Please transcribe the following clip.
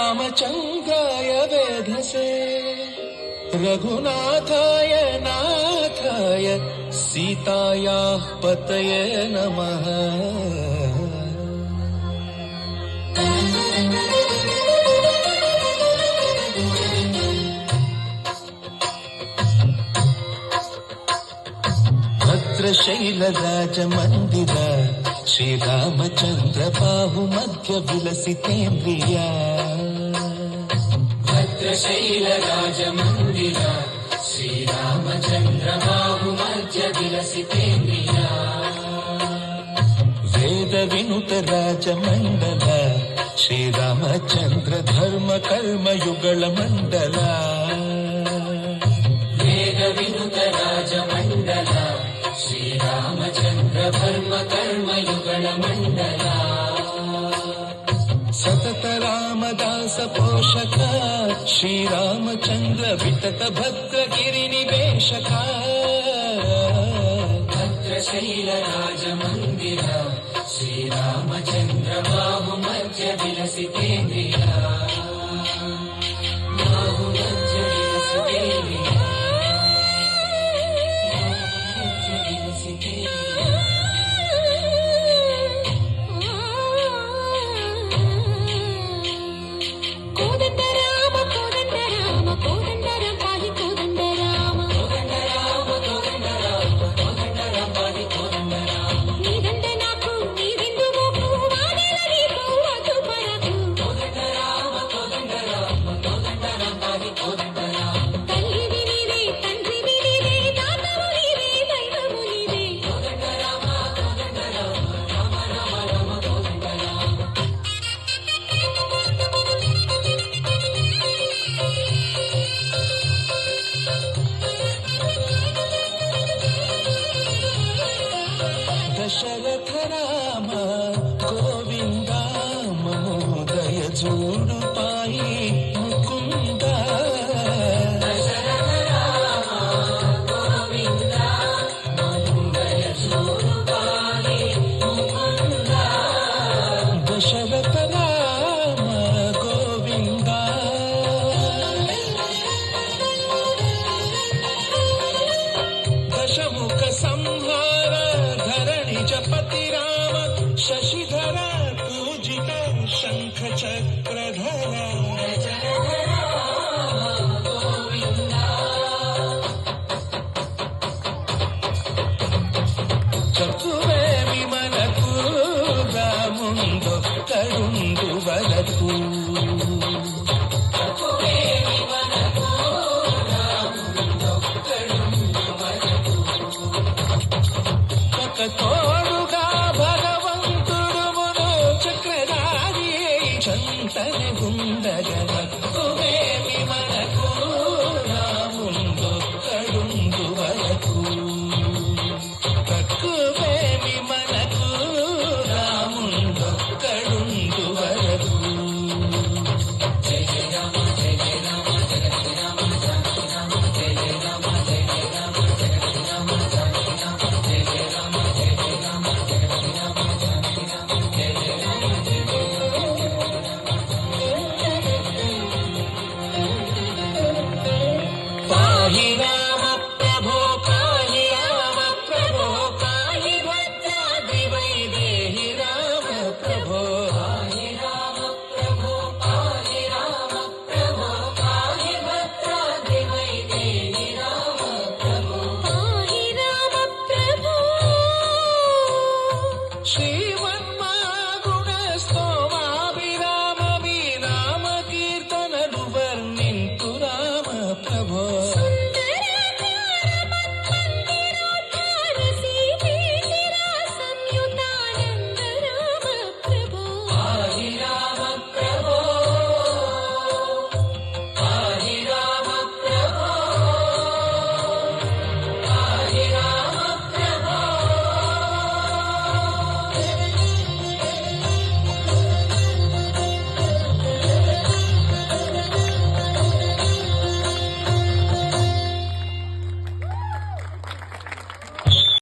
रामचन्द्राय वेधसे रघुनाथाय नाथाय सीतायाः पतये नमः। भद्रशैलराजमन्दिर श्रीरामचन्द्र बाहुमध्य विलसितेन्द्रिया। भद्रशैलराजमन्दिर श्रीरामचन्द्र बाहुमध्य विलसितेन्द्रिया। वेदविनुत राजमण्डल श्रीरामचन्द्र धर्म कर्म युगल मण्डल। वेदविनुत राजमण्डल श्रीरामचन्द्र धर्म कर्म युगल मण्डल। सतत रामदास पोषक श्रीरामचन्द्र वितत भद्रगिरि निवेशक। भद्रशैलराजमन्दिर श्रीरामचन्द्र बाहुमध्य विलसितेन्द्रिया। बाहुमध्य विलसितेन्द्रिया। दशरथ राम गोविंद ममोदय जोडु पाई मुकुंद। दशरथ राम गोविंद ममोदय जोडु पाई मुकुंद। दशरथ राम गोविंद। दशमुख संहार पति राम शशिधर पूजित शंख चक्रधर। चतुवे विमन पूर्व मुंदु करुंदु वरतु। తోడుగా భగవంతుడు మును చక్రధారి చంతన గుండగ మనకు